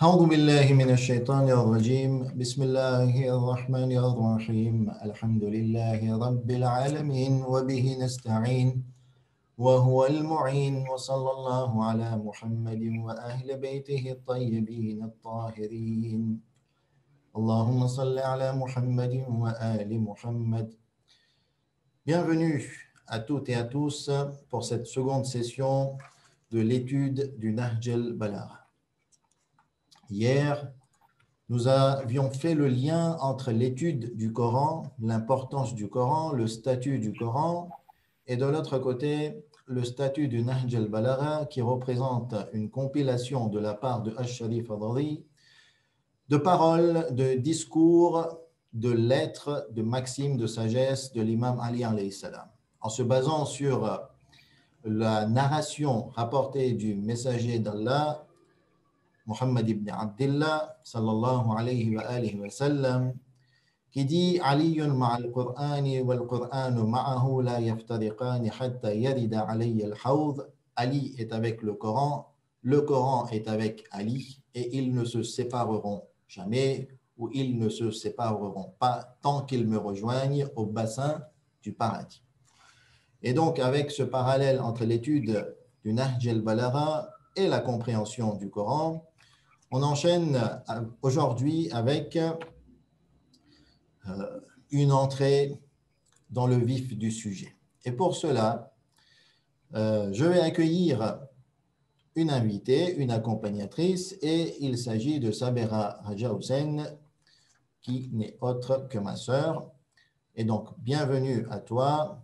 أعوذ بالله من الشيطان الرجيم بسم الله الرحمن الرحيم الحمد لله رب العالمين وبه نستعين وهو المعين وصلى الله على محمد وأهل بيته الطيبين الطاهرين اللهم صل على محمد وآل محمد. Bienvenue à toutes et à tous pour cette seconde session de l'étude du Nahj al-Balagha. Hier, nous avions fait le lien entre l'étude du Coran, l'importance du Coran, le statut du Coran, et de l'autre côté, le statut du Nahj al-Balagha qui représente une compilation de la part de Ash-Sharif al-Radi de paroles, de discours, de lettres, de maximes, de sagesse de l'imam Ali alayhi salam. En se basant sur la narration rapportée du messager d'Allah, Muhammad ibn Abdillah, sallallahu alayhi wa alihi wa sallam, qui dit Aliyun ma'al Qur'ani wal Qur'anu ma'ahu la yaftariqani hatta yarida alayya al-hawd. Ali est avec le Coran est avec Ali, et ils ne se sépareront jamais, ou ils ne se sépareront pas tant qu'ils me rejoignent au bassin du paradis. Et donc, avec ce parallèle entre l'étude du Nahj al-Balagha et la compréhension du Coran, on enchaîne aujourd'hui avec une entrée dans le vif du sujet. Et pour cela, je vais accueillir une invitée, une accompagnatrice, et il s'agit de Sabera Raja Hussein, qui n'est autre que ma sœur. Et donc, bienvenue à toi.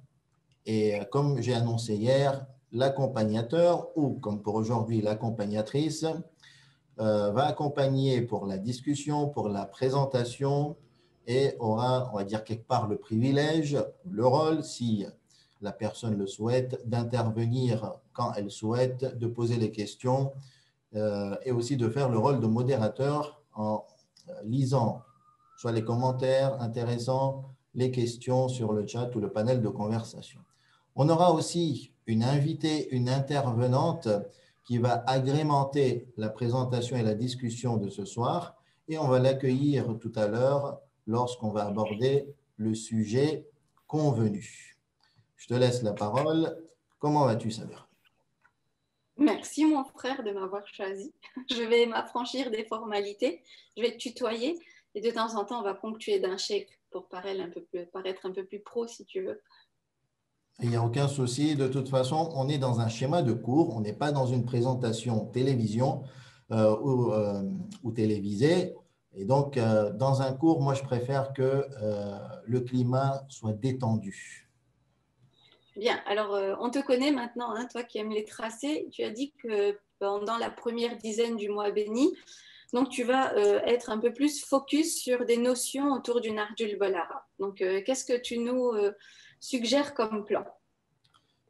Et comme j'ai annoncé hier, l'accompagnateur, ou comme pour aujourd'hui, l'accompagnatrice, va accompagner pour la discussion, pour la présentation, et aura, on va dire, quelque part le privilège, le rôle, si la personne le souhaite, d'intervenir quand elle souhaite, de poser les questions, et aussi de faire le rôle de modérateur en lisant soit les commentaires intéressants, les questions sur le chat ou le panel de conversation. On aura aussi une invitée, une intervenante qui va agrémenter la présentation et la discussion de ce soir, et on va l'accueillir tout à l'heure lorsqu'on va aborder le sujet convenu. Je te laisse la parole. Comment vas-tu, Sabera? Merci mon frère de m'avoir choisi. Je vais m'affranchir des formalités, je vais te tutoyer, et de temps en temps on va ponctuer d'un chèque pour paraître un peu plus pro si tu veux. Il n'y a aucun souci. De toute façon, on est dans un schéma de cours. On n'est pas dans une présentation télévision ou télévisée. Et donc, dans un cours, moi, je préfère que le climat soit détendu. Bien, alors on te connaît maintenant, hein, toi qui aimes les tracés. Tu as dit que pendant la première dizaine du mois béni, donc tu vas être un peu plus focus sur des notions autour du Nahj al-Balagha. Donc, qu'est-ce que tu nous suggères comme plan?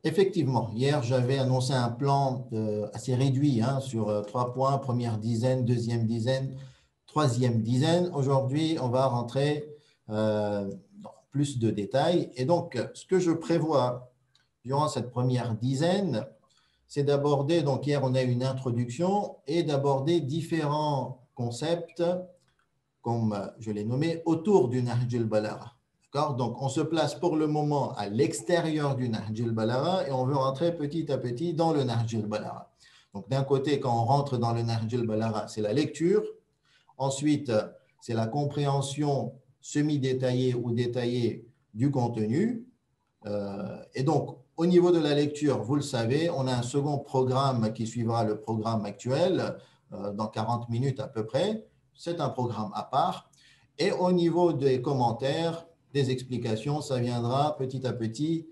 Effectivement, hier, j'avais annoncé un plan assez réduit sur 3 points, première dizaine, deuxième dizaine, troisième dizaine. Aujourd'hui, on va rentrer dans plus de détails. Et donc, ce que je prévois durant cette première dizaine, c'est d'aborder, donc hier, on a eu une introduction, et d'aborder différents concepts, comme je l'ai nommé, autour du Nahj al-Balagha. Donc, on se place pour le moment à l'extérieur du Nahj al-Balagha et on veut rentrer petit à petit dans le Nahj al-Balagha. Donc, d'un côté, quand on rentre dans le Nahj al-Balagha, c'est la lecture. Ensuite, c'est la compréhension semi-détaillée ou détaillée du contenu. Et donc, au niveau de la lecture, vous le savez, on a un second programme qui suivra le programme actuel dans 40 minutes à peu près. C'est un programme à part. Et au niveau des commentaires, des explications, ça viendra petit à petit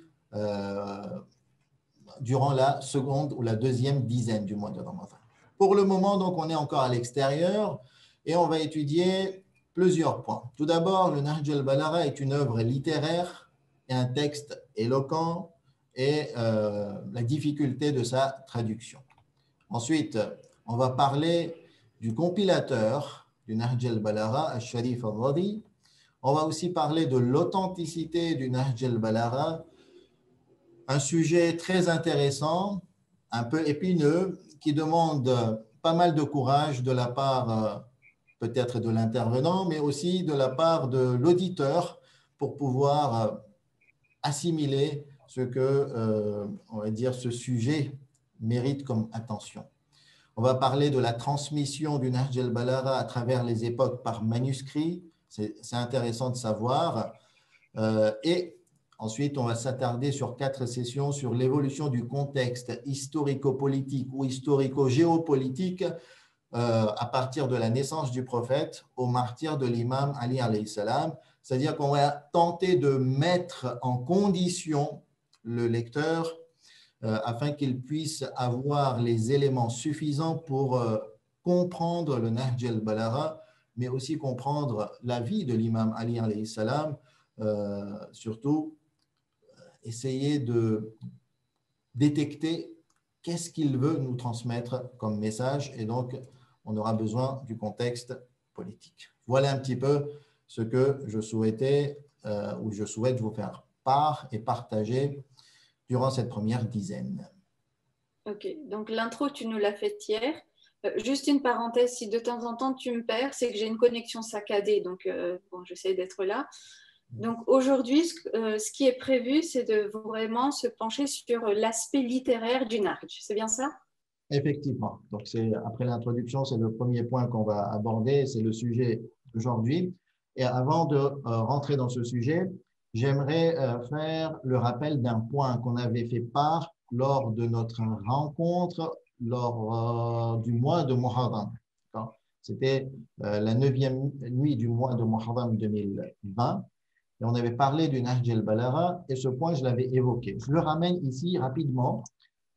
durant la seconde ou la deuxième dizaine du mois de Ramadan. Pour le moment, donc, on est encore à l'extérieur et on va étudier plusieurs points. Tout d'abord, le Nahj al-Balagha est une œuvre littéraire et un texte éloquent et la difficulté de sa traduction. Ensuite, on va parler du compilateur du Nahj al-Balagha, Ash-Sharif al-Radi. On va aussi parler de l'authenticité du Nahj al-Balagha, un sujet très intéressant, un peu épineux, qui demande pas mal de courage de la part peut-être de l'intervenant, mais aussi de la part de l'auditeur pour pouvoir assimiler ce que, on va dire, ce sujet mérite comme attention. On va parler de la transmission du Nahj al-Balagha à travers les époques par manuscrit. C'est intéressant de savoir. Et ensuite, on va s'attarder sur 4 sessions sur l'évolution du contexte historico-politique ou historico-géopolitique à partir de la naissance du prophète au martyre de l'imam Ali alayhi salam. C'est-à-dire qu'on va tenter de mettre en condition le lecteur afin qu'il puisse avoir les éléments suffisants pour comprendre le Nahj al-Balagha, mais aussi comprendre la vie de l'imam Ali alayhi salam, surtout essayer de détecter qu'est-ce qu'il veut nous transmettre comme message, et donc on aura besoin du contexte politique. Voilà un petit peu ce que je souhaitais ou je souhaite vous faire part et partager durant cette première dizaine. Ok, donc l'intro, tu nous l'as faite hier. Juste une parenthèse, si de temps en temps tu me perds, c'est que j'ai une connexion saccadée, donc bon, j'essaie d'être là. Donc aujourd'hui, ce qui est prévu, c'est de vraiment se pencher sur l'aspect littéraire du Nahj. C'est bien ça? Effectivement. Donc, après l'introduction, c'est le premier point qu'on va aborder, c'est le sujet d'aujourd'hui. Et avant de rentrer dans ce sujet, j'aimerais faire le rappel d'un point qu'on avait fait part lors de notre rencontre lors du mois de Muharram. C'était la 9e nuit du mois de Muharram 2020. Et on avait parlé du Nahj al-Balagha et ce point, je l'avais évoqué. Je le ramène ici rapidement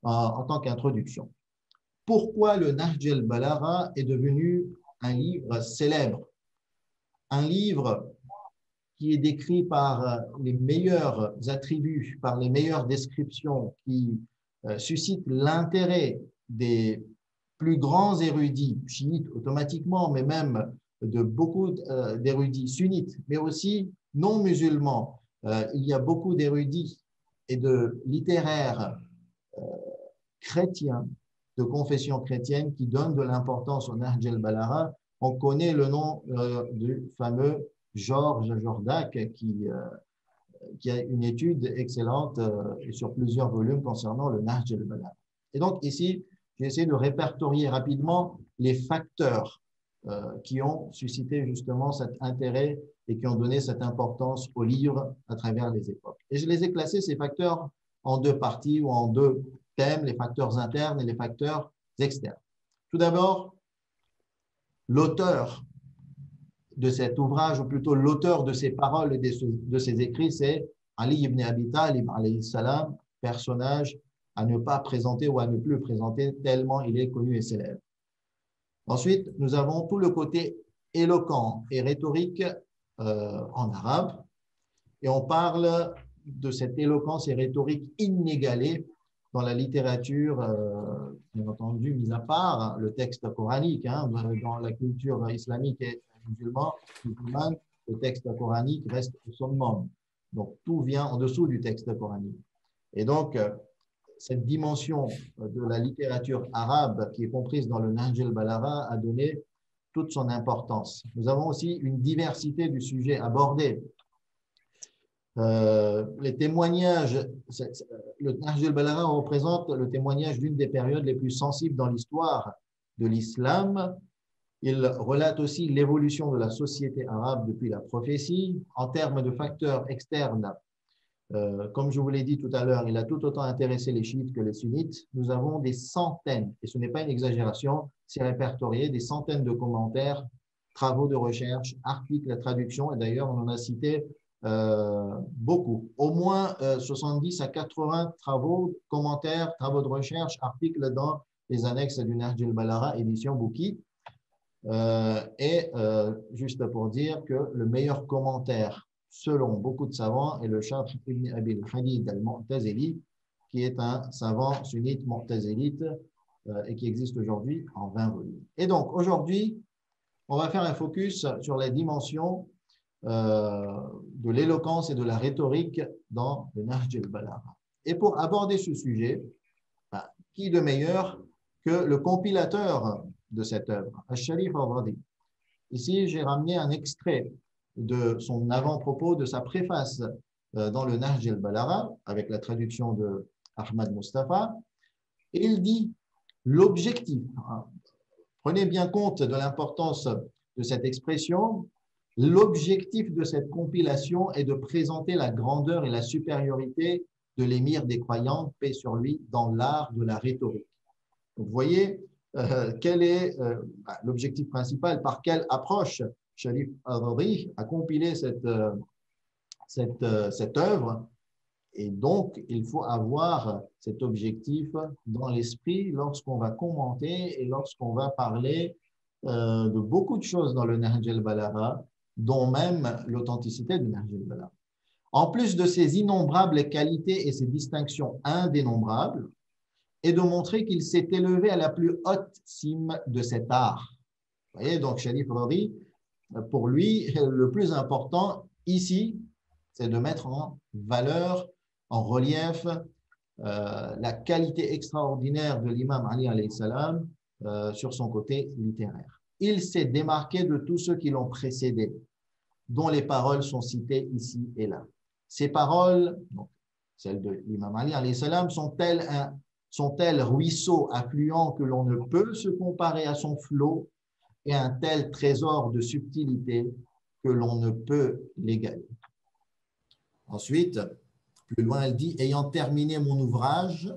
en tant qu'introduction. Pourquoi le Nahj al-Balagha est devenu un livre célèbre, un livre qui est décrit par les meilleurs attributs, par les meilleures descriptions, qui suscite l'intérêt des plus grands érudits chiites automatiquement, mais même de beaucoup d'érudits sunnites, mais aussi non musulmans. Il y a beaucoup d'érudits et de littéraires chrétiens, de confession chrétienne, qui donnent de l'importance au Nahj al-Balagha. On connaît le nom du fameux Georges Jordac qui a une étude excellente sur plusieurs volumes concernant le Nahj al-Balagha. Et donc ici, j'ai essayé de répertorier rapidement les facteurs qui ont suscité justement cet intérêt et qui ont donné cette importance au livre à travers les époques. Et je les ai classés, ces facteurs, en 2 parties ou en 2 thèmes, les facteurs internes et les facteurs externes. Tout d'abord, l'auteur de cet ouvrage, ou plutôt l'auteur de ces paroles et de ces écrits, c'est Ali ibn Abi Talib, alayhi salam, personnage à ne pas présenter ou à ne plus présenter tellement il est connu et célèbre. Ensuite, nous avons tout le côté éloquent et rhétorique en arabe, et on parle de cette éloquence et rhétorique inégalée dans la littérature, bien entendu, mis à part le texte coranique, dans la culture islamique et musulmane, le texte coranique reste au summum. Donc, tout vient en dessous du texte coranique. Et donc, cette dimension de la littérature arabe qui est comprise dans le Nahj al-Balagha a donné toute son importance. Nous avons aussi une diversité du sujet abordé. Les témoignages, le Nahj al-Balagha représente le témoignage d'une des périodes les plus sensibles dans l'histoire de l'islam. Il relate aussi l'évolution de la société arabe depuis la prophétie. En termes de facteurs externes, comme je vous l'ai dit tout à l'heure, il a tout autant intéressé les chiites que les sunnites. Nous avons des centaines, et ce n'est pas une exagération, c'est répertorié, des centaines de commentaires, travaux de recherche, articles, traductions, et d'ailleurs on en a cité beaucoup, au moins 70 à 80 travaux, commentaires, travaux de recherche, articles dans les annexes du Nahj al-Balagha, édition Bouki. Juste pour dire que le meilleur commentaire, selon beaucoup de savants, est le Charh ibn Abi al-Hadid al-Mu'tazili, qui est un savant sunnite mu'tazilite et qui existe aujourd'hui en 20 volumes. Et donc, aujourd'hui, on va faire un focus sur la dimension de l'éloquence et de la rhétorique dans le Nahj al-Balagha. Et pour aborder ce sujet, qui de meilleur que le compilateur de cette œuvre. Al-Sharif al-Radi. Ici, j'ai ramené un extrait de son avant-propos, de sa préface dans le Nahj al-Balagha, avec la traduction de Ahmad Mustafa. Et il dit l'objectif, hein, prenez bien compte de l'importance de cette expression, l'objectif de cette compilation est de présenter la grandeur et la supériorité de l'émir des croyants, paix sur lui, dans l'art de la rhétorique. Donc, vous voyez, quel est l'objectif principal, par quelle approche Sharif al-Radi a compilé cette œuvre. Et donc, il faut avoir cet objectif dans l'esprit lorsqu'on va commenter et lorsqu'on va parler de beaucoup de choses dans le Nahj al-Balagha, dont même l'authenticité du Nahj al-Balagha. En plus de ces innombrables qualités et ces distinctions indénombrables, et de montrer qu'il s'est élevé à la plus haute cime de cet art. Vous voyez, donc Sharif al-Radi, pour lui, le plus important ici, c'est de mettre en valeur, en relief, la qualité extraordinaire de l'imam Ali alayhi salam sur son côté littéraire. Il s'est démarqué de tous ceux qui l'ont précédé, dont les paroles sont citées ici et là. Ces paroles, donc, celles de l'imam Ali alayhi salam, sont-elles ruisseaux affluents que l'on ne peut se comparer à son flot et un tel trésor de subtilité que l'on ne peut l'égaler. Ensuite, plus loin, elle dit « Ayant terminé mon ouvrage,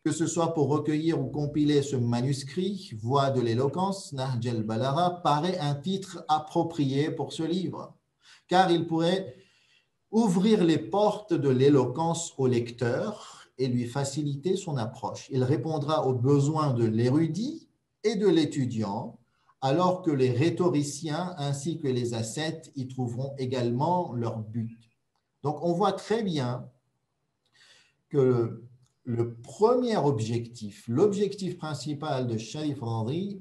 que ce soit pour recueillir ou compiler ce manuscrit, Voix de l'éloquence, Nahj al-Balagha, paraît un titre approprié pour ce livre, car il pourrait ouvrir les portes de l'éloquence au lecteur et lui faciliter son approche. Il répondra aux besoins de l'érudit et de l'étudiant, alors que les rhétoriciens ainsi que les ascètes y trouveront également leur but. » Donc, on voit très bien que le premier objectif, l'objectif principal de Sharif al-Radi,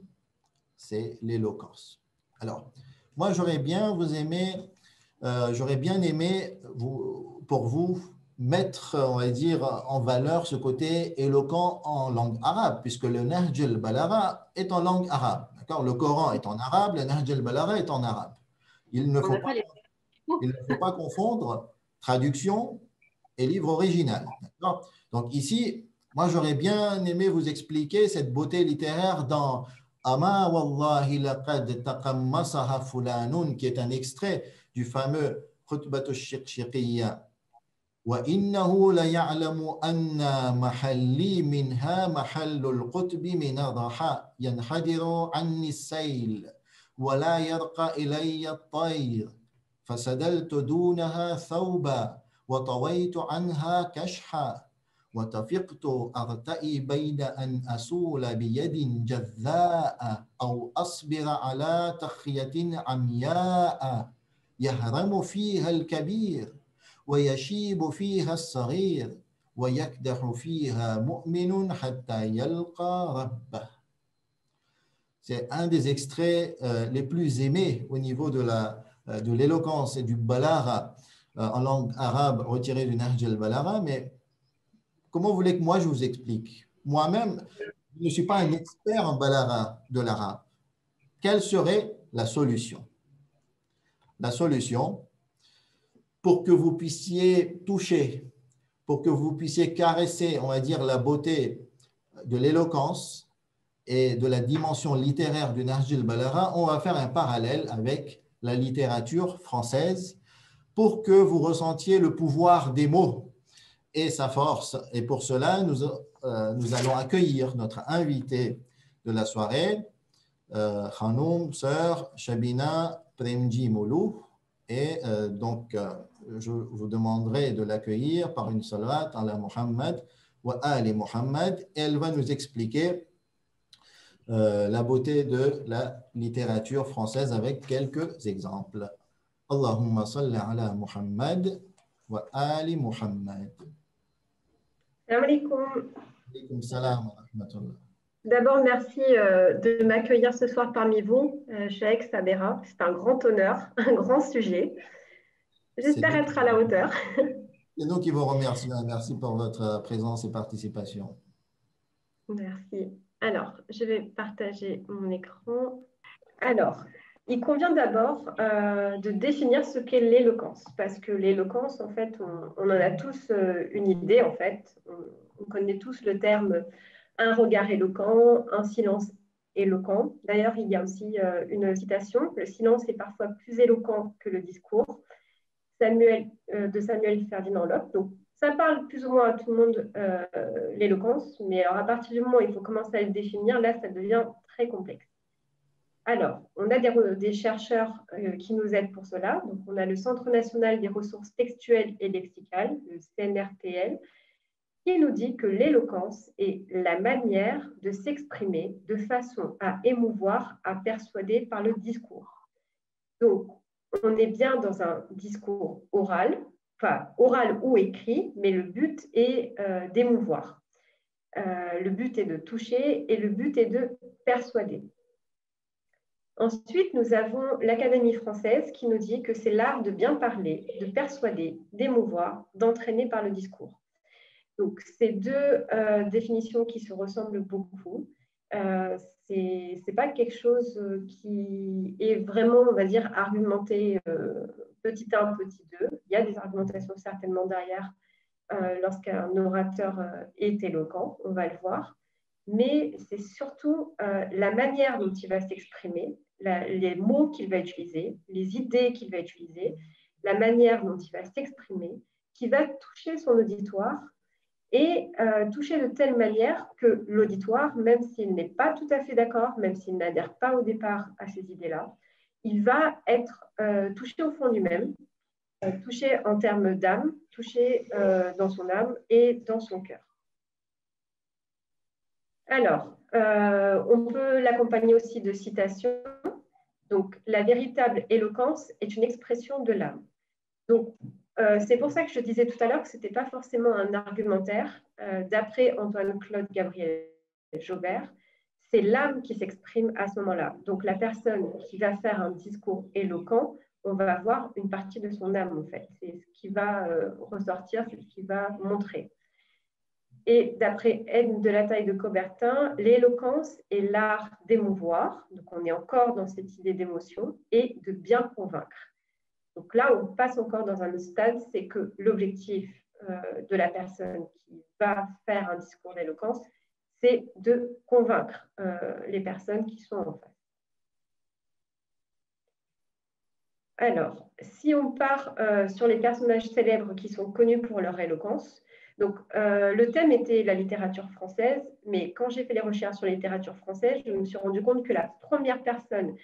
c'est l'éloquence. Alors, moi, j'aurais bien aimé pour vous mettre, on va dire, en valeur ce côté éloquent en langue arabe, puisque le Nahj al-Balagha est en langue arabe. Le Coran est en arabe, le Nahj al-Balagha est en arabe. Il ne faut pas confondre traduction et livre original. Donc ici, moi j'aurais bien aimé vous expliquer cette beauté littéraire dans Ama wallahi laqad taqammasaha fulanun, qui est un extrait du fameux Khutbat al-Shiqshiyya. وإنه ليعلم أن محلي منها محل القطب من الضحى ينحدر عني السيل ولا يرقى إلي الطير فسدلت دونها ثوبا وطويت عنها كشحا وتفقت أرتئي بين أن أسول بيد جذاء أو أصبر على تخية عمياء يهرم فيها الكبير ويشيب فيها الصغير ويكدح فيها مؤمن حتى يلقى ربه. C'est un des extraits les plus aimés au niveau de l'éloquence et du balagha en langue arabe retiré du Nahj al-Balagha, mais comment vous voulez que moi je vous explique? Moi-même, je ne suis pas un expert en balagha de l'arabe. Quelle serait la solution? La solution, pour que vous puissiez toucher, pour que vous puissiez caresser, on va dire, la beauté de l'éloquence et de la dimension littéraire du Nahj al-Balagha, on va faire un parallèle avec la littérature française pour que vous ressentiez le pouvoir des mots et sa force. Et pour cela, nous allons accueillir notre invité de la soirée, Khanoum, sœur Shabina Premji Moulou. Et donc, je vous demanderai de l'accueillir par une salat ala Muhammad wa ali Muhammad. Et elle va nous expliquer la beauté de la littérature française avec quelques exemples. Allahumma salli ala Muhammad wa ali Muhammad. Salam alaikum. Alaykum salam wa rahmatullah. D'abord, merci de m'accueillir ce soir parmi vous, Cheikh Sabera. C'est un grand honneur, un grand sujet. J'espère être à la hauteur. C'est nous qui vous remercions. Merci pour votre présence et participation. Merci. Alors, je vais partager mon écran. Alors, il convient d'abord de définir ce qu'est l'éloquence, parce que l'éloquence, en fait, on en a tous une idée, en fait. On connaît tous le terme un regard éloquent, un silence éloquent. D'ailleurs, il y a aussi une citation, le silence est parfois plus éloquent que le discours, de Samuel Ferdinand Locke. Donc, ça parle plus ou moins à tout le monde, l'éloquence, mais alors à partir du moment où il faut commencer à le définir, là, ça devient très complexe. Alors, on a des chercheurs qui nous aident pour cela. Donc, on a le Centre national des ressources textuelles et lexicales, le CNRTL, qui nous dit que l'éloquence est la manière de s'exprimer de façon à émouvoir, à persuader par le discours. Donc, on est bien dans un discours oral, enfin oral ou écrit, mais le but est d'émouvoir. Le but est de toucher et le but est de persuader. Ensuite, nous avons l'Académie française qui nous dit que c'est l'art de bien parler, de persuader, d'émouvoir, d'entraîner par le discours. Donc, ces deux définitions qui se ressemblent beaucoup. Ce n'est pas quelque chose qui est vraiment, on va dire, argumenté petit 1, petit 2. Il y a des argumentations certainement derrière lorsqu'un orateur est éloquent, on va le voir. Mais c'est surtout la manière dont il va s'exprimer, les mots qu'il va utiliser, les idées qu'il va utiliser, la manière dont il va s'exprimer, qui va toucher son auditoire et toucher de telle manière que l'auditoire, même s'il n'est pas tout à fait d'accord, même s'il n'adhère pas au départ à ces idées-là, il va être touché au fond lui-même, touché en termes d'âme, touché dans son âme et dans son cœur. Alors, on peut l'accompagner aussi de citations. Donc, la véritable éloquence est une expression de l'âme. Donc, c'est pour ça que je disais tout à l'heure que ce n'était pas forcément un argumentaire. D'après Antoine-Claude Gabriel Jaubert, c'est l'âme qui s'exprime à ce moment-là. Donc, la personne qui va faire un discours éloquent, on va avoir une partie de son âme, en fait. C'est ce qui va ressortir, c'est ce qui va montrer. Et d'après Ed de la Taille de Coubertin, l'éloquence est l'art d'émouvoir, donc on est encore dans cette idée d'émotion, et de bien convaincre. Donc là, on passe encore dans un autre stade, c'est que l'objectif de la personne qui va faire un discours d'éloquence, c'est de convaincre les personnes qui sont en face. Alors, si on part sur les personnages célèbres qui sont connus pour leur éloquence, donc le thème était la littérature française, mais quand j'ai fait les recherches sur la littérature française, je me suis rendu compte que la première personne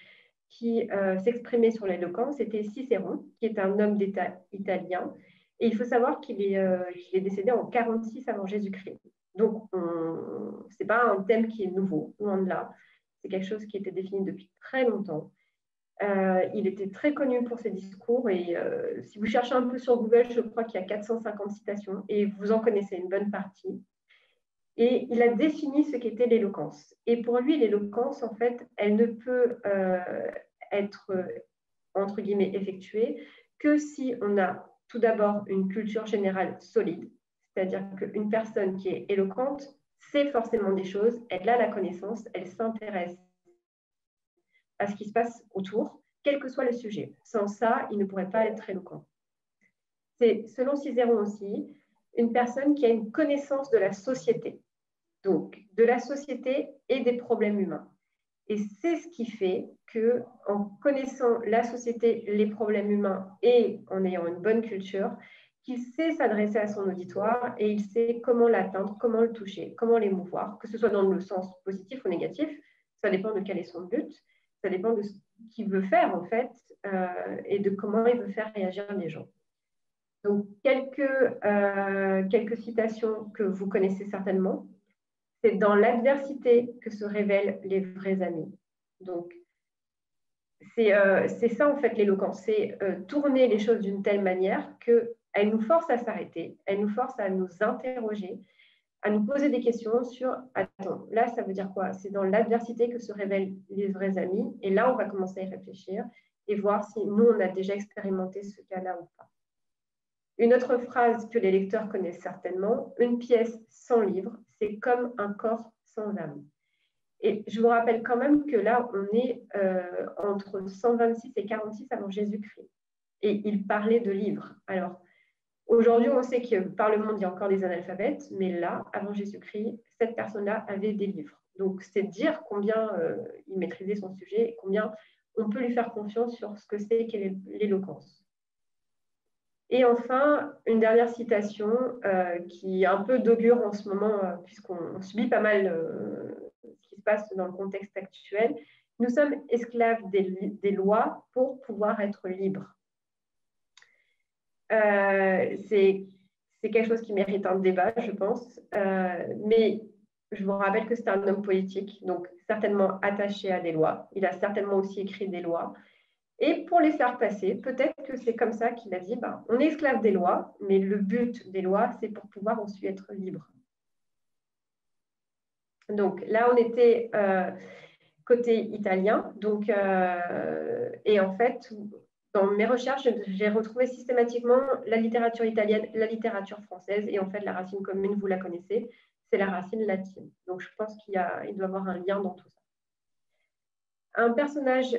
qui s'exprimait sur l'éloquence était Cicéron, qui est un homme d'État italien. Et il faut savoir qu'il est décédé en 46 avant Jésus-Christ. Donc, ce n'est pas un thème qui est nouveau, loin de là. C'est quelque chose qui était défini depuis très longtemps. Il était très connu pour ses discours et si vous cherchez un peu sur Google, je crois qu'il y a 450 citations et vous en connaissez une bonne partie. Et il a défini ce qu'était l'éloquence. Et pour lui, l'éloquence, en fait, elle ne peut être, entre guillemets, effectuée que si on a tout d'abord une culture générale solide, c'est-à-dire qu'une personne qui est éloquente sait forcément des choses, elle a la connaissance, elle s'intéresse à ce qui se passe autour, quel que soit le sujet. Sans ça, il ne pourrait pas être éloquent. C'est, selon Cicéron aussi, une personne qui a une connaissance de la société, donc de la société et des problèmes humains. Et c'est ce qui fait qu'en connaissant la société, les problèmes humains et en ayant une bonne culture, qu'il sait s'adresser à son auditoire et il sait comment l'atteindre, comment le toucher, comment l'émouvoir, que ce soit dans le sens positif ou négatif, ça dépend de quel est son but, ça dépend de ce qu'il veut faire en fait et de comment il veut faire réagir les gens. Donc, quelques citations que vous connaissez certainement. C'est dans l'adversité que se révèlent les vrais amis. Donc, c'est ça en fait l'éloquence, c'est tourner les choses d'une telle manière qu'elle nous force à s'arrêter, elle nous force à nous interroger, à nous poser des questions sur « Attends, là ça veut dire quoi ?» C'est dans l'adversité que se révèlent les vrais amis et là on va commencer à y réfléchir et voir si nous on a déjà expérimenté ce cas-là ou pas. Une autre phrase que les lecteurs connaissent certainement, une pièce sans livre, c'est comme un corps sans âme. Et je vous rappelle quand même que là, on est entre 126 et 46 avant Jésus-Christ. Et il parlait de livres. Alors, aujourd'hui, on sait que par le monde, il y a encore des analphabètes, mais là, avant Jésus-Christ, cette personne-là avait des livres. Donc, c'est dire combien il maîtrisait son sujet et combien on peut lui faire confiance sur ce que c'est qu'est l'éloquence. Et enfin, une dernière citation qui est un peu d'augure en ce moment, puisqu'on subit pas mal ce qui se passe dans le contexte actuel. Nous sommes esclaves des lois pour pouvoir être libres. C'est quelque chose qui mérite un débat, je pense. Mais je vous rappelle que c'est un homme politique, donc certainement attaché à des lois. Il a certainement aussi écrit des lois. Et pour les faire passer, peut-être que c'est comme ça qu'il a dit, on est esclave des lois, mais le but des lois, c'est pour pouvoir ensuite être libre. Donc là, on était côté italien. Donc, et en fait, dans mes recherches, j'ai retrouvé systématiquement la littérature italienne, la littérature française, et en fait, la racine commune, vous la connaissez, c'est la racine latine. Donc, je pense qu'il doit y avoir un lien dans tout ça. Un personnage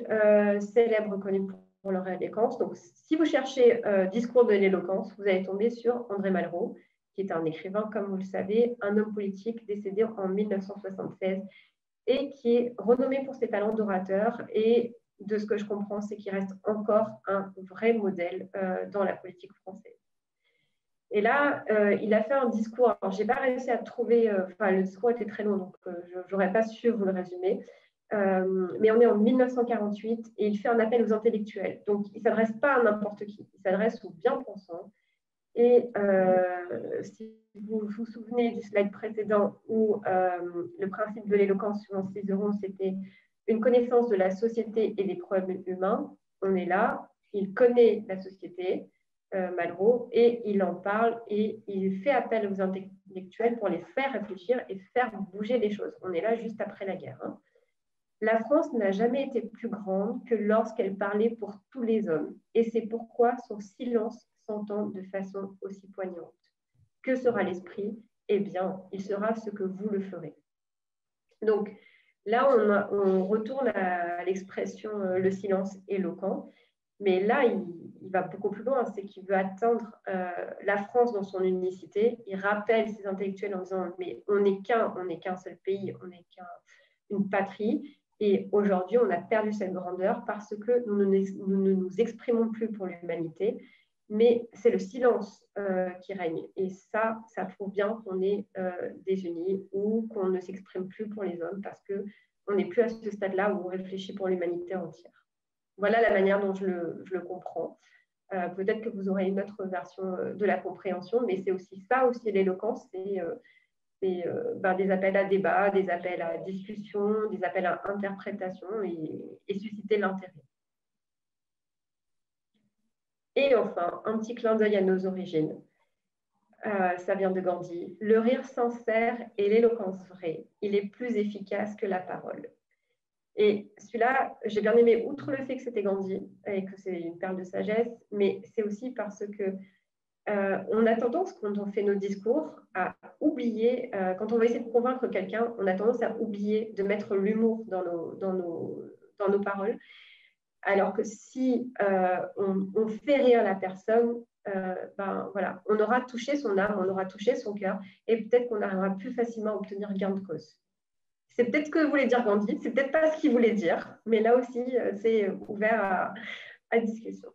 célèbre connu pour leur éloquence. Donc, si vous cherchez discours de l'éloquence, vous allez tomber sur André Malraux, qui est un écrivain, comme vous le savez, un homme politique décédé en 1976 et qui est renommé pour ses talents d'orateur. Et de ce que je comprends, c'est qu'il reste encore un vrai modèle dans la politique française. Et là, il a fait un discours. Alors, je n'ai pas réussi à trouver, le discours était très long, donc je n'aurais pas su vous le résumer. Mais on est en 1948 et il fait un appel aux intellectuels. Donc, il ne s'adresse pas à n'importe qui, il s'adresse aux bien-pensants. Et si vous vous souvenez du slide précédent où le principe de l'éloquence suivant Cicéron, c'était une connaissance de la société et des problèmes humains, on est là, il connaît la société, Malraux, et il en parle et il fait appel aux intellectuels pour les faire réfléchir et faire bouger les choses. On est là juste après la guerre. Hein. La France n'a jamais été plus grande que lorsqu'elle parlait pour tous les hommes, et c'est pourquoi son silence s'entend de façon aussi poignante. Que sera l'esprit? Eh bien, il sera ce que vous le ferez. Donc, là, on retourne à l'expression le silence éloquent, mais là, il va beaucoup plus loin, c'est qu'il veut atteindre la France dans son unicité. Il rappelle ses intellectuels en disant, mais on n'est qu'un seul pays, on n'est qu'une patrie. Et aujourd'hui, on a perdu cette grandeur parce que nous ne nous exprimons plus pour l'humanité, mais c'est le silence qui règne. Et ça prouve bien qu'on est désunis ou qu'on ne s'exprime plus pour les hommes parce qu'on n'est plus à ce stade-là où on réfléchit pour l'humanité entière. Voilà la manière dont je le comprends. Peut-être que vous aurez une autre version de la compréhension, mais c'est aussi ça, aussi l'éloquence, c'est des appels à débat, des appels à discussion, des appels à interprétation et susciter l'intérêt. Et enfin, un petit clin d'œil à nos origines. Ça vient de Gandhi. Le rire sincère et l'éloquence vraie, il est plus efficace que la parole. Et celui-là, j'ai bien aimé, outre le fait que c'était Gandhi et que c'est une perle de sagesse, mais c'est aussi parce que on a tendance, quand on fait nos discours, à oublier, quand on va essayer de convaincre quelqu'un, on a tendance à oublier de mettre l'humour dans nos paroles. Alors que si on fait rire la personne, voilà, on aura touché son âme, on aura touché son cœur, et peut-être qu'on arrivera plus facilement à obtenir gain de cause. C'est peut-être ce que voulait dire Gandhi, c'est peut-être pas ce qu'il voulait dire, mais là aussi, c'est ouvert à discussion.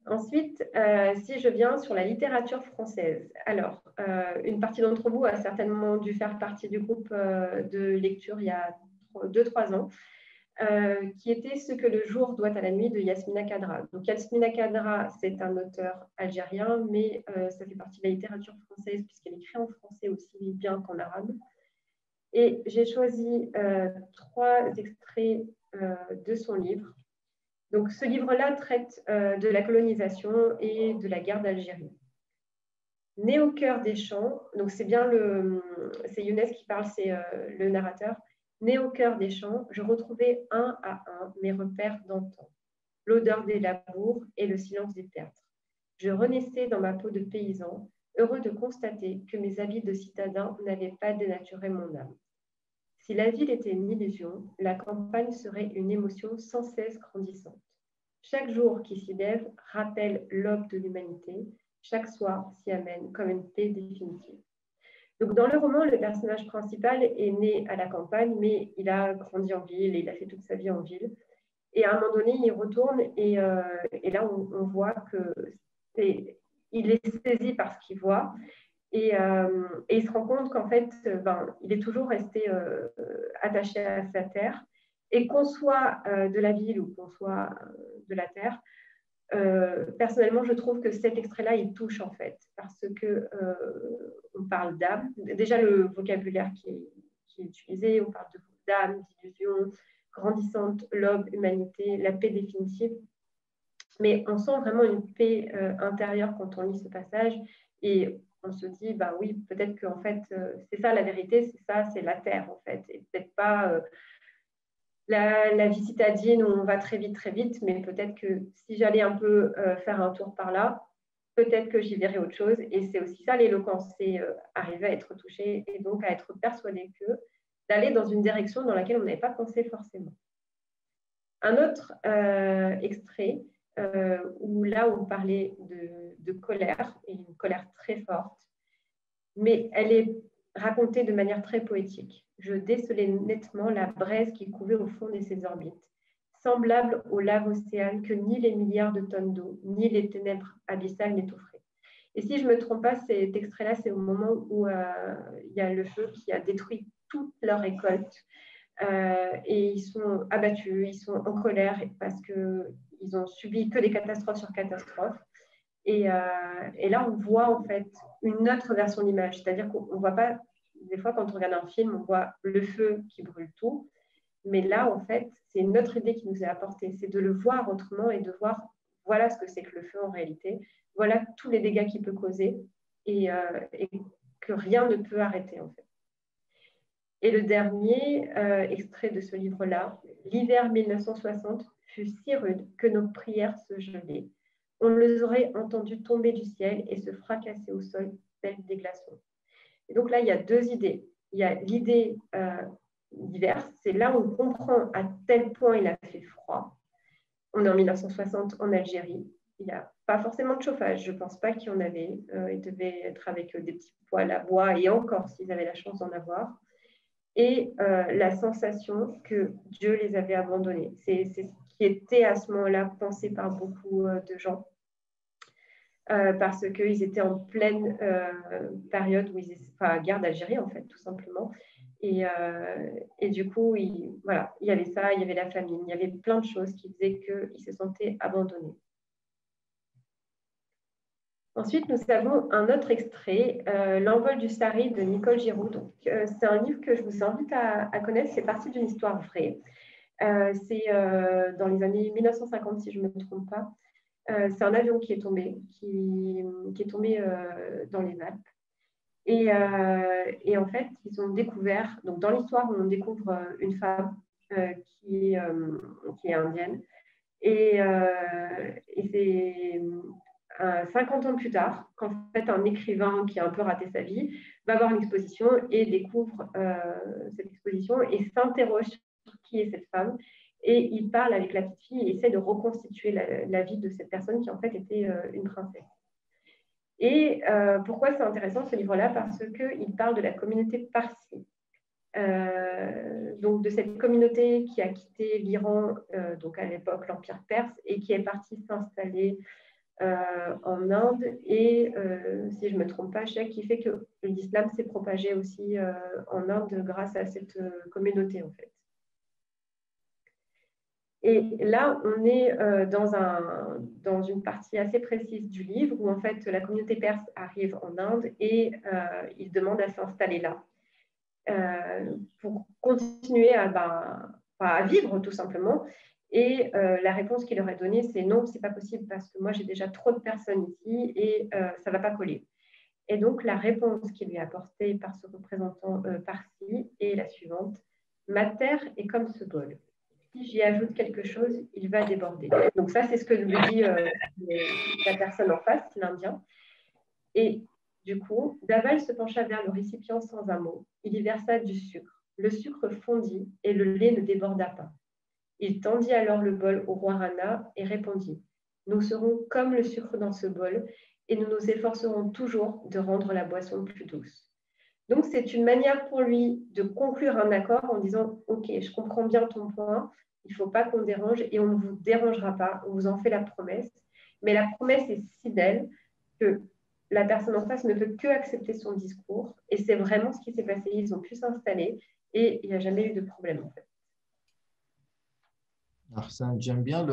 Ensuite, si je viens sur la littérature française, alors, une partie d'entre vous a certainement dû faire partie du groupe de lecture il y a 2-3 ans, qui était Ce que le jour doit à la nuit de Yasmina Khadra. Donc, Yasmina Khadra, c'est un auteur algérien, mais ça fait partie de la littérature française puisqu'elle écrit en français aussi bien qu'en arabe. Et j'ai choisi 3 extraits de son livre. Donc, ce livre-là traite de la colonisation et de la guerre d'Algérie. Né au cœur des champs, donc c'est Younes qui parle, c'est le narrateur. Né au cœur des champs, je retrouvais un à un mes repères d'antan, l'odeur des labours et le silence des tertres. Je renaissais dans ma peau de paysan, heureux de constater que mes habits de citadin n'avaient pas dénaturé mon âme. Si la ville était une illusion, la campagne serait une émotion sans cesse grandissante. Chaque jour qui s'y lève rappelle l'aube de l'humanité. Chaque soir s'y amène comme une paix définitive. Donc, dans le roman, le personnage principal est né à la campagne, mais il a grandi en ville et il a fait toute sa vie en ville. Et à un moment donné, il retourne et là, on voit qu'il est saisi par ce qu'il voit. Et il se rend compte qu'en fait, il est toujours resté attaché à sa terre. Et qu'on soit de la ville ou qu'on soit de la terre, personnellement, je trouve que cet extrait-là, il touche en fait, parce que on parle d'âme. Déjà, le vocabulaire qui est utilisé, on parle d'âme, d'illusion, grandissante, l'aube, humanité, la paix définitive. Mais on sent vraiment une paix intérieure quand on lit ce passage et on se dit, bah oui, peut-être qu'en fait, c'est ça la vérité, c'est ça, c'est la terre en fait, et peut-être pas la vie citadine où on va très vite, mais peut-être que si j'allais un peu faire un tour par là, peut-être que j'y verrais autre chose. Et c'est aussi ça l'éloquence, c'est arriver à être touché et donc à être persuadé que d'aller dans une direction dans laquelle on n'avait pas pensé forcément. Un autre extrait où là on parlait de colère, et une colère très forte, mais elle est racontée de manière très poétique. Je décelais nettement la braise qui couvait au fond de ses orbites, semblable aux laves océanes que ni les milliards de tonnes d'eau, ni les ténèbres abyssales n'étoufferaient. Et si je ne me trompe pas, cet extrait-là, c'est au moment où il y a le feu qui a détruit toute leur récolte. Et ils sont abattus, ils sont en colère parce qu'ils ont subi que des catastrophes sur catastrophes. Et là, on voit en fait une autre version de l'image. C'est-à-dire qu'on ne voit pas, des fois quand on regarde un film, on voit le feu qui brûle tout. Mais là, en fait, c'est une autre idée qui nous est apportée. C'est de le voir autrement et de voir, voilà ce que c'est que le feu en réalité. Voilà tous les dégâts qu'il peut causer et que rien ne peut arrêter en fait. Et le dernier extrait de ce livre-là, l'hiver 1960 fut si rude que nos prières se gelaient. On les aurait entendus tomber du ciel et se fracasser au sol tels des glaçons. Et donc là, il y a deux idées. Il y a l'idée d'hiver, c'est là où on comprend à tel point il a fait froid. On est en 1960 en Algérie. Il n'y a pas forcément de chauffage. Je ne pense pas qu'il y en avait. Ils devaient être avec des petits poêles à bois et encore s'ils avaient la chance d'en avoir. Et la sensation que Dieu les avait abandonnés. C'est ce qui était à ce moment-là pensé par beaucoup de gens, parce qu'ils étaient en pleine période où guerre d'Algérie, en fait, tout simplement. Et du coup, il y avait ça, il y avait la famine, il y avait plein de choses qui faisaient qu'ils se sentaient abandonnés. Ensuite, nous avons un autre extrait, L'envol du Sari de Nicole Giroud. C'est un livre que je vous invite à connaître. C'est parti d'une histoire vraie. C'est dans les années 1950, si je ne me trompe pas. C'est un avion qui est tombé, qui est tombé dans les Alpes. Et en fait, ils ont découvert, donc dans l'histoire, on découvre une femme qui est indienne. Et c'est 50 ans plus tard, qu'en fait, un écrivain qui a un peu raté sa vie va voir une exposition et découvre cette exposition et s'interroge sur qui est cette femme. Et il parle avec la petite fille et essaie de reconstituer la vie de cette personne qui, en fait, était une princesse. Et pourquoi c'est intéressant, ce livre-là? Parce qu'il parle de la communauté Parsi. Donc de cette communauté qui a quitté l'Iran, donc à l'époque l'Empire perse, et qui est partie s'installer en Inde et, si je ne me trompe pas, qui fait que l'islam s'est propagé aussi en Inde grâce à cette communauté en fait. Et là, on est dans une partie assez précise du livre où en fait la communauté perse arrive en Inde et ils demandent à s'installer là pour continuer à vivre tout simplement. Et la réponse qu'il leur a donnée, c'est non, c'est pas possible parce que moi j'ai déjà trop de personnes ici et ça va pas coller. Et donc la réponse qui lui est apportée par ce représentant Parsi est la suivante: ma terre est comme ce bol. Si j'y ajoute quelque chose, il va déborder. Donc ça, c'est ce que lui dit la personne en face, l'Indien. Et du coup, Daval se pencha vers le récipient sans un mot. Il y versa du sucre. Le sucre fondit et le lait ne déborda pas. Il tendit alors le bol au roi Rana et répondit: Nous serons comme le sucre dans ce bol et nous nous efforcerons toujours de rendre la boisson plus douce. Donc, c'est une manière pour lui de conclure un accord en disant: Ok, je comprends bien ton point, il ne faut pas qu'on dérange et on ne vous dérangera pas, on vous en fait la promesse. Mais la promesse est si belle que la personne en face ne peut que accepter son discours. Et c'est vraiment ce qui s'est passé. Ils ont pu s'installer et il n'y a jamais eu de problème en fait. Arsène, j'aime bien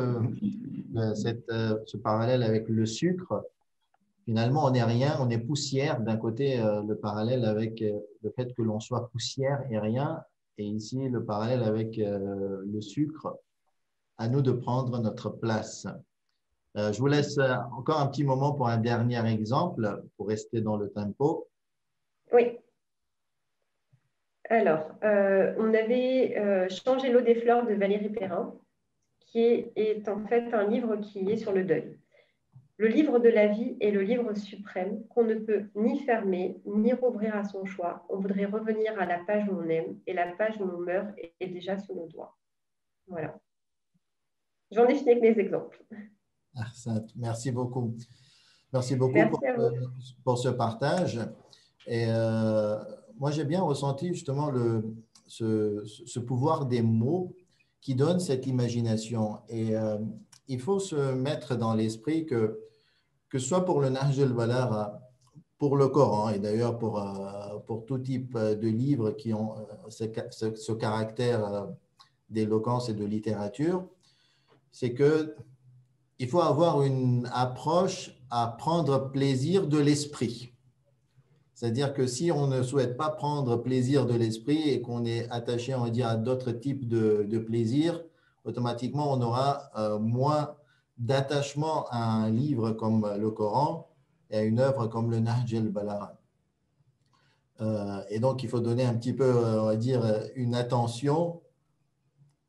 ce parallèle avec le sucre. Finalement, on n'est rien, on est poussière. D'un côté, le parallèle avec le fait que l'on soit poussière et rien. Et ici, le parallèle avec le sucre. À nous de prendre notre place. Je vous laisse encore un petit moment pour un dernier exemple, pour rester dans le tempo. Oui. Alors, on avait changé l'eau des fleurs de Valérie Perrin, qui est en fait un livre qui est sur le deuil. Le livre de la vie est le livre suprême qu'on ne peut ni fermer, ni rouvrir à son choix. On voudrait revenir à la page où on aime, et la page où on meurt est déjà sous nos doigts. Voilà. J'en ai fini avec mes exemples. Merci beaucoup. Merci beaucoup Merci à vous. pour ce partage. Et moi, j'ai bien ressenti justement ce pouvoir des mots qui donne cette imagination. Et il faut se mettre dans l'esprit que ce soit pour le Nahj al-Balagha, pour le Coran, et d'ailleurs pour tout type de livres qui ont ce caractère d'éloquence et de littérature, c'est que il faut avoir une approche à prendre plaisir de l'esprit. C'est-à-dire que si on ne souhaite pas prendre plaisir de l'esprit et qu'on est attaché, on va dire, à d'autres types de plaisirs, automatiquement, on aura moins d'attachement à un livre comme le Coran et à une œuvre comme le Nahj al-Balagha. Et donc, il faut donner un petit peu, on va dire, une attention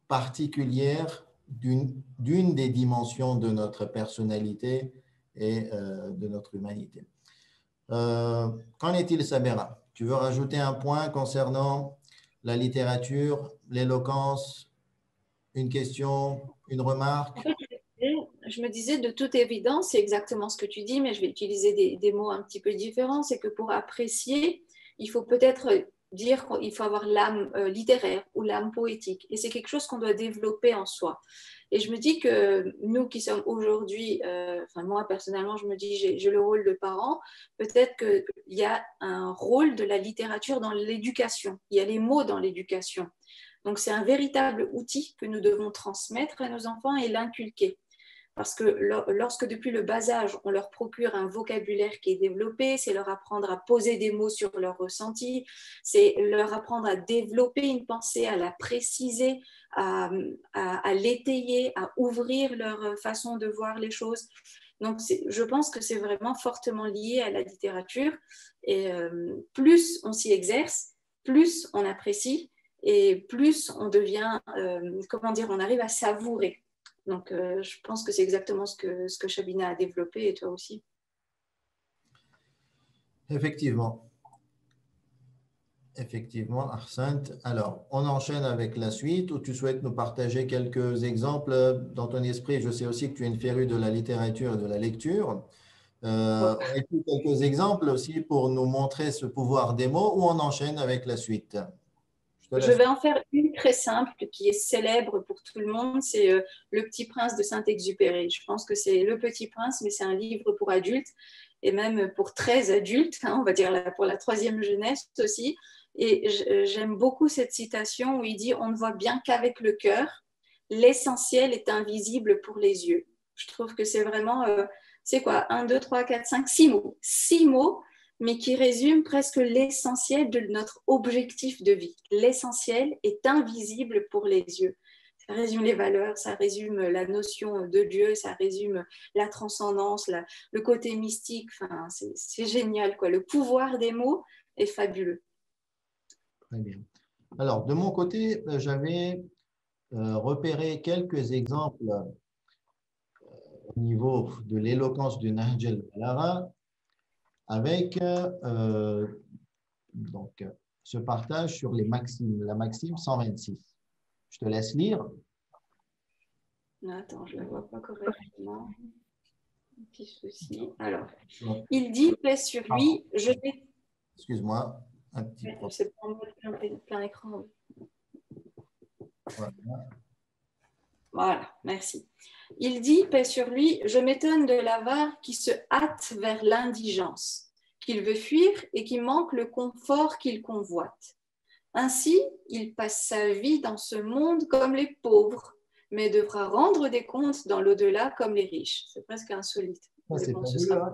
particulière d'une des dimensions de notre personnalité et de notre humanité. Qu'en est-il, Samira? Tu veux rajouter un point concernant la littérature, l'éloquence, une question, une remarque? En fait, je me disais, de toute évidence, c'est exactement ce que tu dis, mais je vais utiliser des mots un petit peu différents. C'est que pour apprécier, il faut peut-être dire qu'il faut avoir l'âme littéraire ou l'âme poétique. Et c'est quelque chose qu'on doit développer en soi. Et je me dis que nous qui sommes aujourd'hui, enfin moi personnellement, je me dis j'ai le rôle de parent, peut-être qu'il y a un rôle de la littérature dans l'éducation. Il y a les mots dans l'éducation. Donc c'est un véritable outil que nous devons transmettre à nos enfants et l'inculquer. Parce que lorsque depuis le bas âge, on leur procure un vocabulaire qui est développé, c'est leur apprendre à poser des mots sur leurs ressentis, c'est leur apprendre à développer une pensée, à la préciser, à l'étayer, à ouvrir leur façon de voir les choses. Donc, je pense que c'est vraiment fortement lié à la littérature. Et plus on s'y exerce, plus on apprécie et plus on devient, comment dire, on arrive à savourer. Donc, je pense que c'est exactement ce que Shabina a développé et toi aussi. Effectivement. Effectivement, Arsène. Alors, on enchaîne avec la suite ou tu souhaites nous partager quelques exemples dans ton esprit? Je sais aussi que tu es une férue de la littérature et de la lecture. Aurais-tu quelques exemples aussi pour nous montrer ce pouvoir des mots ou on enchaîne avec la suite? Je te Je laisse. vais en faire une très simple qui est célèbre pour tout le monde, c'est Le Petit Prince de Saint-Exupéry. Je pense que c'est Le Petit Prince, mais c'est un livre pour adultes et même pour très adultes, hein, on va dire pour la troisième jeunesse aussi. Et j'aime beaucoup cette citation où il dit « On ne voit bien qu'avec le cœur, l'essentiel est invisible pour les yeux ». Je trouve que c'est vraiment, c'est quoi, 1, 2, 3, 4, 5, 6 mots. 6 mots mais qui résume presque l'essentiel de notre objectif de vie. L'essentiel est invisible pour les yeux. Ça résume les valeurs, ça résume la notion de Dieu, ça résume la transcendance, le côté mystique. Enfin, c'est génial, quoi. Le pouvoir des mots est fabuleux. Très bien. Alors, de mon côté, j'avais repéré quelques exemples au niveau de l'éloquence du Nahj al-Balagha avec donc, se partagent sur les maximes, la maxime 126. Je te laisse lire. Attends, je ne la vois pas correctement. Un petit souci. Alors, il dit, paix sur lui, je vais... Excuse-moi, un petit problème. C'est pour mettre plein écran. Voilà. Voilà, merci. Il dit, paix sur lui, je m'étonne de l'avare qui se hâte vers l'indigence, qu'il veut fuir et qui manque le confort qu'il convoite. Ainsi, il passe sa vie dans ce monde comme les pauvres, mais devra rendre des comptes dans l'au-delà comme les riches. C'est presque insolite. Ça, c'est Bon, fabuleux, hein?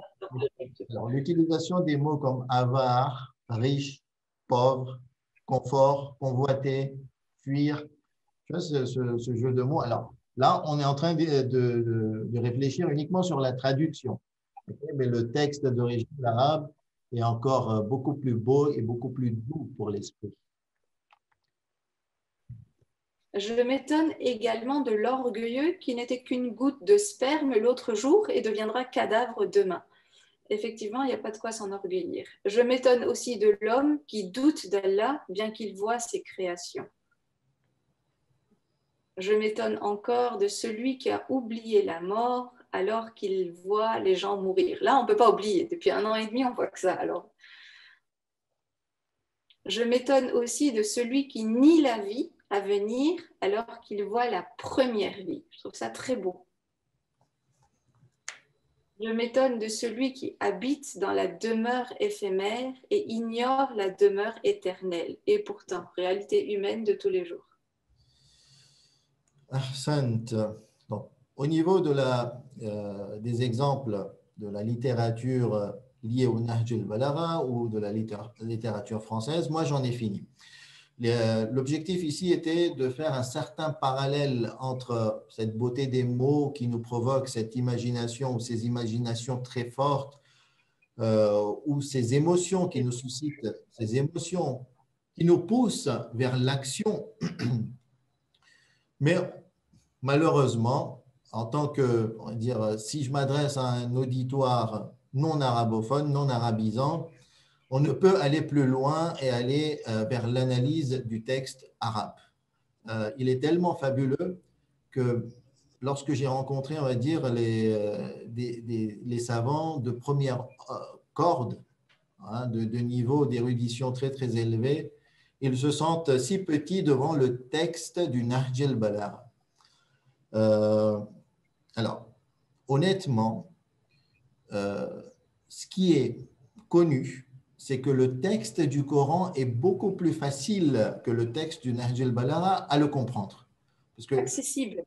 Alors, l'utilisation des mots comme avare, riche, pauvre, confort, convoiter, fuir, tu vois, ce jeu de mots. Alors là, on est en train de réfléchir uniquement sur la traduction. Okay? Mais le texte d'origine arabe est encore beaucoup plus beau et beaucoup plus doux pour l'esprit. Je m'étonne également de l'orgueilleux qui n'était qu'une goutte de sperme l'autre jour et deviendra cadavre demain. Effectivement, il n'y a pas de quoi s'enorgueillir. Je m'étonne aussi de l'homme qui doute d'Allah bien qu'il voit ses créations. Je m'étonne encore de celui qui a oublié la mort alors qu'il voit les gens mourir. Là, on ne peut pas oublier. Depuis 1 an et demi, on voit que ça. Alors, je m'étonne aussi de celui qui nie la vie à venir alors qu'il voit la première vie. Je trouve ça très beau. Je m'étonne de celui qui habite dans la demeure éphémère et ignore la demeure éternelle. Et pourtant, réalité humaine de tous les jours. Ahsant. Donc, au niveau de des exemples de la littérature liée au Nahj al-Balagha ou de la littérature française, moi j'en ai fini. L'objectif ici était de faire un certain parallèle entre cette beauté des mots qui nous provoque cette imagination ou ces imaginations très fortes ou ces émotions qui nous suscitent, ces émotions qui nous poussent vers l'action. Mais malheureusement, en tant que, on va dire, si je m'adresse à un auditoire non arabophone, non arabisant, on ne peut aller plus loin et aller vers l'analyse du texte arabe. Il est tellement fabuleux que lorsque j'ai rencontré, on va dire, les savants de première corde, hein, de niveau d'érudition très, très élevé, ils se sentent si petits devant le texte du Nahj al-Balagha. Alors, honnêtement, ce qui est connu, c'est que le texte du Coran est beaucoup plus facile que le texte du Nahj al-Balagha à le comprendre. Parce que accessible.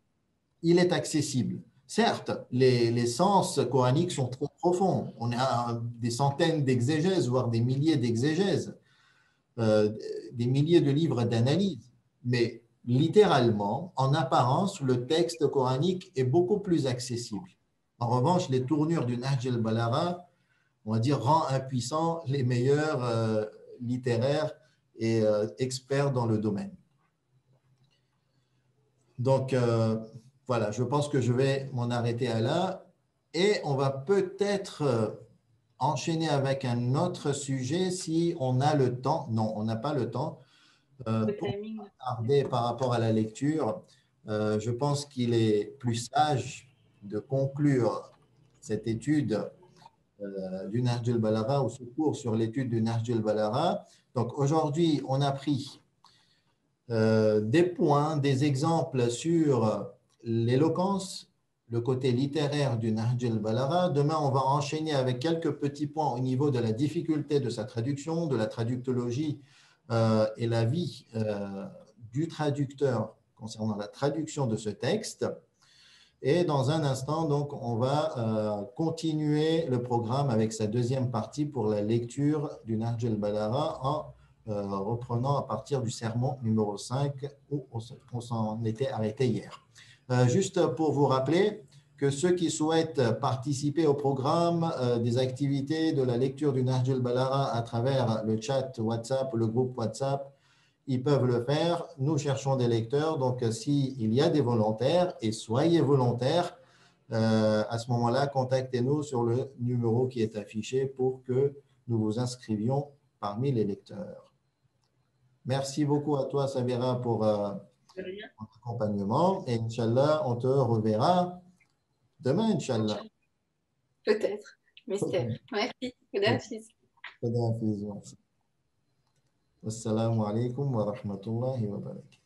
Il est accessible. Certes, les sens coraniques sont très profonds. On a des centaines d'exégèses, voire des milliers d'exégèses, des milliers de livres d'analyse. Mais littéralement, en apparence, le texte coranique est beaucoup plus accessible. En revanche, les tournures du Nahj al-Balagha, on va dire, rend impuissants les meilleurs littéraires et experts dans le domaine. Donc, voilà, je pense que je vais m'en arrêter à là et on va peut-être enchaîner avec un autre sujet si on a le temps. Non, on n'a pas le temps. Pour tarder par rapport à la lecture, je pense qu'il est plus sage de conclure cette étude du Nahj al-Balagha ou ce cours sur l'étude du Nahj al-Balagha. Donc aujourd'hui, on a pris des points, des exemples sur l'éloquence, le côté littéraire du Nahj al-Balagha. Demain, on va enchaîner avec quelques petits points au niveau de la difficulté de sa traduction, de la traductologie et la vie du traducteur concernant la traduction de ce texte. Et dans un instant, donc, on va continuer le programme avec sa deuxième partie pour la lecture du Nahj al-Balagha en reprenant à partir du sermon numéro 5 où on s'en était arrêté hier. Juste pour vous rappeler que ceux qui souhaitent participer au programme des activités de la lecture du Nahj al-Balagha à travers le chat WhatsApp ou le groupe WhatsApp, ils peuvent le faire. Nous cherchons des lecteurs, donc s'il y a des volontaires, et soyez volontaires, à ce moment-là, contactez-nous sur le numéro qui est affiché pour que nous vous inscrivions parmi les lecteurs. Merci beaucoup à toi, Samira, pour De rien. ton accompagnement. Et Inch'Allah, on te reverra demain, Inch'Allah. Peut-être. Mystère. Merci. Khoudahafiz. Assalamu alaikum wa rahmatullahi wa barakatuh.